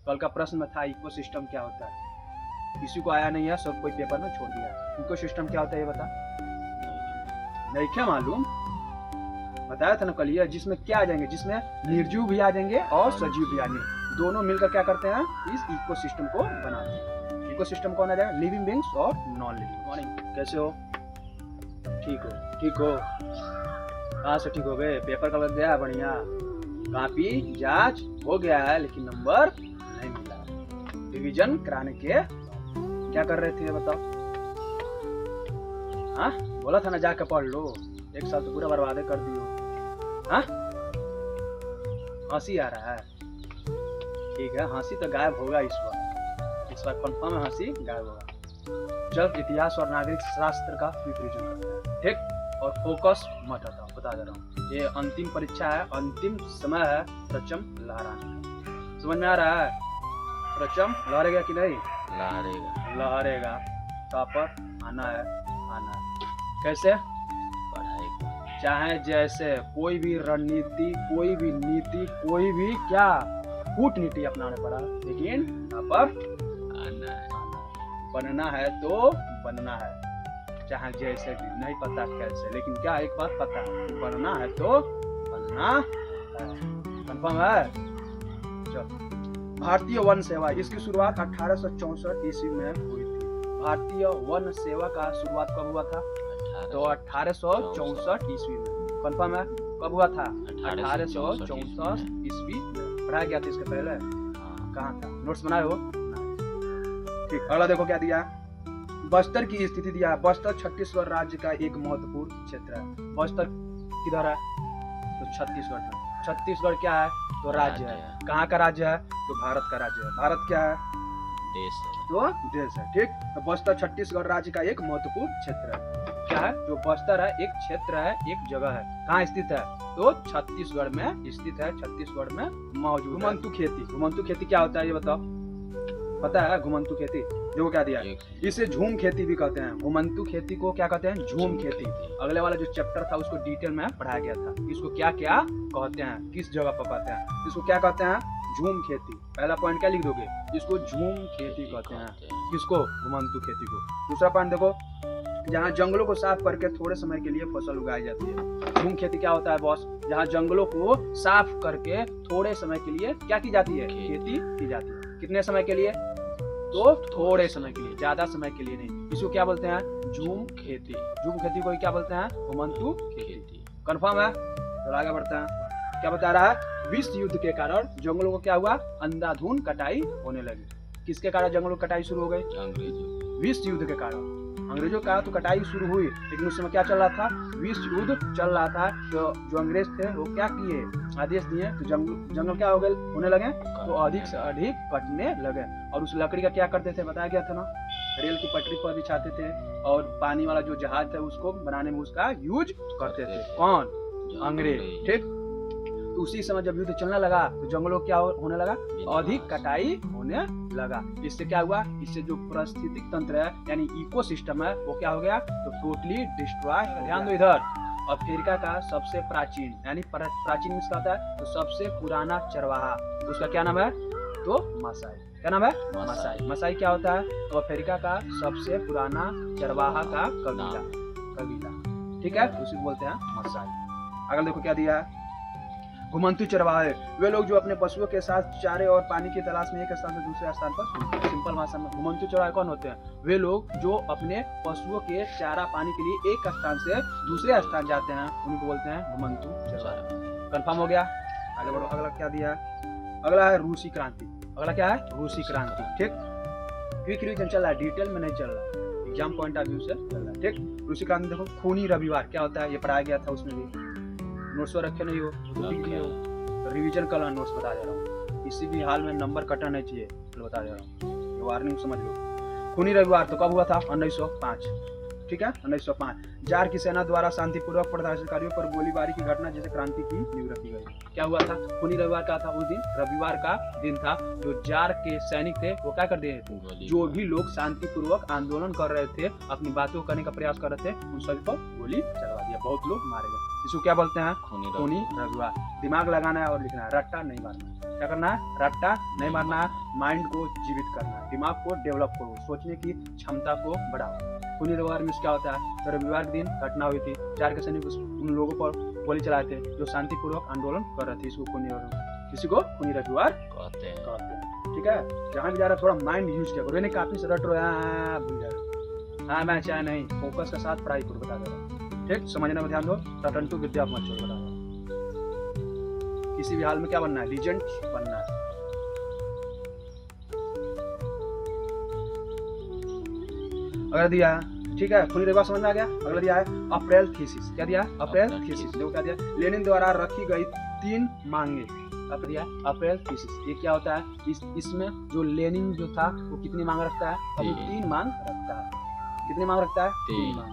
कल का प्रश्न में था इकोसिस्टम क्या होता है, किसी को आया नहीं है, सब कोई पेपर में छोड़ दिया है। इकोसिस्टम क्या होता है ये बता, नहीं क्या मालूम, बताया था ना कल ये, जिसमें क्या आ जाएंगे, जिसमें निर्जीव भी आ जाएंगे और सजीव भी आ जाएंगे, दोनों मिलकर क्या करते हैं, इस इकोसिस्टम को बनाते हैं। इकोसिस्टम कौन आ जाएगा, लिविंग बींग्स और नॉन लिविंग। मॉर्निंग, कैसे हो, ठीक हो, कहाँ से ठीक हो गए, पेपर का लग गया बढ़िया, कॉपी जांच हो गया है लेकिन नंबर नहीं मिला, रिवीजन कराने के क्या कर रहे थे बताओ, हाँ बोला था ना जाके पढ़ लो, एक साल तो पूरा बर्बाद कर दियो, हाँ हंसी आ रहा है, ठीक है हंसी तो गायब होगा इस बार कंफर्म है, हंसी गायब होगा। चल इतिहास और नागरिक शास्त्र का क्विक रिवीजन करते हैं, ठीक, और फोकस मत हटाओ, बता दे रहा हूँ, ये अंतिम परीक्षा है, अंतिम समय है परचम लहराने का, समझ में आ रहा है, परचम लहरेगा कि नहीं, लहरेगा, टॉपर आना है, कैसे, चाहे जैसे कोई भी रणनीति, कोई भी नीति, कोई भी क्या कूटनीति अपनाने पड़ा, लेकिन टॉपर बनना है तो बनना है, चाहे जैसे भी, नहीं पता कैसे, लेकिन क्या एक बात पता है, बनना है तो बनना है, कंफर्म है। चलो, भारतीय वन सेवा, इसकी शुरुआत 1864 ईस्वी में हुई थी। भारतीय वन सेवा का शुरुआत कब हुआ था, तो 1864 ईस्वी में, कंफर्म है, कब हुआ था, 1864 ईस्वी में, पढ़ाया गया था इसके पहले, कहाँ था, नोट्स बनाए हो, ठीक। अगला देखो क्या दिया, बस्तर की स्थिति दिया है, बस्तर छत्तीसगढ़ राज्य का एक महत्वपूर्ण क्षेत्र है। बस्तर किधर है, तो छत्तीसगढ़ में, छत्तीसगढ़ क्या है, तो राज्य है, कहाँ का राज्य है, तो भारत का राज्य है, भारत क्या है, देश है, तो देश है, ठीक। तो बस्तर छत्तीसगढ़ राज्य का एक महत्वपूर्ण क्षेत्र है, क्या है, जो बस्तर है एक क्षेत्र है, एक जगह है, कहाँ स्थित है, तो छत्तीसगढ़ में स्थित है, छत्तीसगढ़ में मौजूद। घुमंतु खेती, घुमंतु खेती क्या होता है ये बताओ, पता है घुमंतु खेती, देखो क्या दिया, इसे झूम खेती भी कहते हैं, घुमंतु खेती को क्या कहते हैं, झूम खेती। अगले वाला जो चैप्टर था उसको डिटेल में पढ़ाया गया था, इसको क्या क्या कहते हैं, किस जगह पर कहते हैं, इसको क्या कहते हैं, झूम खेती। पहला पॉइंट क्या लिख दोगे, इसको झूम खेती कहते हैं, किसको, घुमंतु खेती को। दूसरा पॉइंट देखो, जहाँ जंगलों को साफ करके थोड़े समय के लिए फसल उगाई जाती है। झूम खेती क्या होता है बॉस, जहाँ जंगलों को साफ करके थोड़े समय के लिए क्या की जाती है, खेती की जाती है, कितने समय के लिए, तो थोड़े समय के लिए, ज्यादा समय के लिए नहीं, इसको क्या बोलते हैं, झूम खेती। झूम खेती को क्या बोलते हैं, घुमंतु खेती, कंफर्म है। तो आगे बढ़ते हैं, क्या बता रहा है, विश्व युद्ध के कारण जंगलों को क्या हुआ, अंधाधुंध कटाई होने लगी। किसके कारण जंगलों की कटाई शुरू हो गई, विश्व युद्ध के कारण। अंग्रेजों का तो कटाई शुरू हुई, लेकिन उस समय क्या चल रहा था, विश्व युद्ध चल रहा था, तो जो अंग्रेज थे वो क्या किए, आदेश दिए, तो जंगल क्या हो गए, होने लगे, तो अधिक से अधिक कटने लगे। और उस लकड़ी का क्या करते थे, बताया गया था ना, रेल की पटरी पर बिछाते थे, और पानी वाला जो जहाज था उसको बनाने में उसका यूज करते थे, कौन, अंग्रेज, ठीक। तो उसी समय जब युद्ध चलने लगा तो जंगलों क्या होने लगा, अधिक कटाई होने लगा। इससे क्या हुआ, इससे जो पारिस्थितिक तंत्र है यानी इकोसिस्टम है वो क्या हो गया, तो टोटली डिस्ट्रॉय। ध्यान दो इधर, अफ्रीका का सबसे प्राचीन यानी प्राचीन मीन्स क्या होता है, तो सबसे पुराना चरवाहा, उसका क्या नाम है, तो मसाई। क्या नाम है, मसाई। मसाई क्या होता है, तो अफ्रीका का सबसे पुराना चरवाहा का कबीला, ठीक है, उसी को बोलते हैं मसाई। अगर देखो क्या दिया है, घुमंतु चरवाहे, वे लोग जो अपने पशुओं के साथ चारे और पानी की तलाश में एक स्थान से दूसरे स्थान पर, सिंपल भाषा में घुमंतु चरवाहे कौन होते हैं, वे लोग जो अपने पशुओं के चारा पानी के लिए एक स्थान से दूसरे स्थान जाते हैं, उनको बोलते हैं घुमंतु चरवाहे। कंफर्म हो गया, आगे बढ़ो। अगला क्या दिया है, अगला है रूसी क्रांति। अगला क्या है, रूसी क्रांति, ठीक। क्विक रिवीजन चल रहा है, डिटेल में नहीं चल रहा, एग्जाम पॉइंट ऑफ व्यू से चल रहा है, ठीक। रूसी क्रांति देखो, खूनी रविवार क्या होता है, ये पढ़ाया गया था, उसमें भी नोट्स रखे नहीं हो तो रिवीजन कर, नोट्स बता दे रहा हूँ, किसी भी हाल में नंबर कटना नहीं चाहिए, तो बता दे रहा हूँ, ये वार्निंग समझ लो। खूनी रविवार तो कब हुआ था, 1905, ठीक है, 1905। जार की सेना द्वारा शांतिपूर्वक प्रदर्शनकारियों पर गोलीबारी की घटना जिसे क्रांति की नींव रखी गई। क्या हुआ था, खूनी रविवार का था, उस दिन रविवार का दिन था, जो जार के सैनिक थे वो क्या कर दिए, जो भी लोग शांतिपूर्वक आंदोलन कर रहे थे, अपनी बातों करने का प्रयास कर रहे थे, उन सभी पर गोली चलवा दिया, बहुत लोग मारे गए। इसको क्या बोलते हैं? खूनी खूनी रविवार। दिमाग लगाना है और लिखना है, रट्टा नहीं मारना। क्या करना है? रट्टा नहीं मारना है। माइंड को जीवित करना है, दिमाग को डेवलप करो, सोचने की क्षमता को बढ़ाओ। खूनी रविवार में क्या होता है? तो रविवार के दिन घटना हुई थी, 4 के सैनिक उन लोगों पर गोली चलाए थे जो शांतिपूर्वक आंदोलन कर रहे थे। इसको किसी को खूनी रविवार कहते हैं। ठीक है, जहाँ भी जा रहा थोड़ा माइंड यूज किया करो, काफी से रट रहे भूल जाए। हाँ मैं चाहे नहीं, फोकस के साथ पढ़ाई करो, बता दे रहा। ठीक, समझने में ध्यान दो, रटंटू विद्या मत छोड़ो, बता रहा। किसी भी हाल में क्या बनना है? लीजेंड बनना है। अगर दिया, ठीक है, खूनी रविवार समझ में आ गया। अगला दिया है अप्रैल थीसिस। क्या दिया? April thesis. देखो क्या दिया, लेनिन द्वारा रखी गई 3 मांगे। अब दिया अप्रैल थीसिस। ये क्या होता है? इसमें जो लेनिन जो था वो कितनी मांग रखता है? अब 3 मांग रखता है। कितनी मांग रखता है? 3 मांग।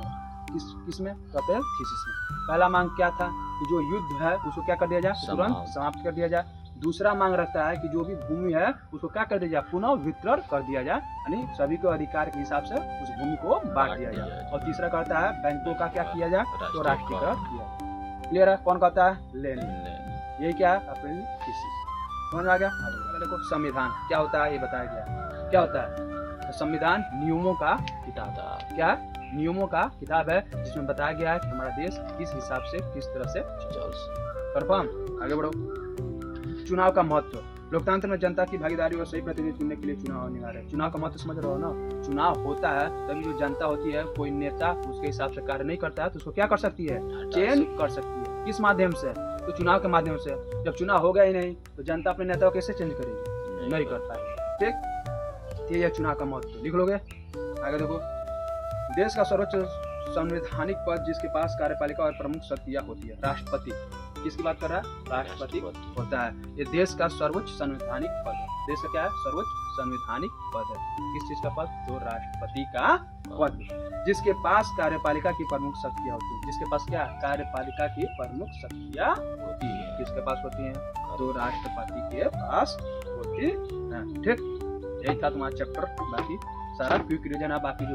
किसमें? अप्रैल थीसिस में। पहला मांग क्या था कि जो युद्ध है उसको क्या कर दिया जाए? तुरंत समाप्त कर दिया जाए। दूसरा मांग रखता है कि जो भी भूमि है उसको क्या कर दिया जाए? पुनः वितरण कर दिया जाए, यानी सभी को अधिकार के हिसाब से उस भूमि को बांट दिया जाए। और तीसरा कहता है बैंकों का क्या किया जाए? तो राष्ट्रीयकरण किया जाए। क्लियर है? कौन कहता है? लेनिन। यही क्या है? April thesis. समझ में आ गया? देखो संविधान क्या होता है ये बताया गया। क्या होता है? तो संविधान नियमों का किताब। क्या? नियमों का किताब है जिसमें बताया गया है कि हमारा देश किस हिसाब से किस तरह से चल। कंफर्म? आगे बढ़ो। चुनाव का महत्व। लोकतंत्र में जनता की भागीदारी और सही प्रतिनिधि चुनने के लिए चुनाव अनिवार्य है। चुनाव का महत्व समझ रहे हो ना? चुनाव होता है तभी जो जनता होती है, कोई नेता उसके हिसाब से कार्य नहीं करता है तो उसको क्या कर सकती है? चेंज कर सकती है। किस माध्यम से? तो चुनाव के माध्यम से। जब चुनाव होगा ही नहीं तो जनता अपने नेता को कैसे चेंज करेगी? नहीं कर पाएगी। ठीक, ये चुनाव का महत्व लिख लोगे। आगे देखो, देश का सर्वोच्च संवैधानिक पद जिसके पास कार्यपालिका और प्रमुख शक्तियां होती है, राष्ट्रपति। किसकी बात कर रहा है? राष्ट्रपति होता है। ये देश का सर्वोच्च संवैधानिक पद है। देश का क्या है? सर्वोच्च संवैधानिक पद है। किस चीज का पद? तो राष्ट्रपति का पद, जिसके पास कार्यपालिका की प्रमुख शक्तियां होती है। जिसके पास क्या? कार्यपालिका की प्रमुख शक्तियां होती है। किसके पास होती है? तो राष्ट्रपति के पास होती है। ठीक, यही था तुम्हारा चैप्टर। बाकी सारा क्विक रिवीजन है। बाकी जो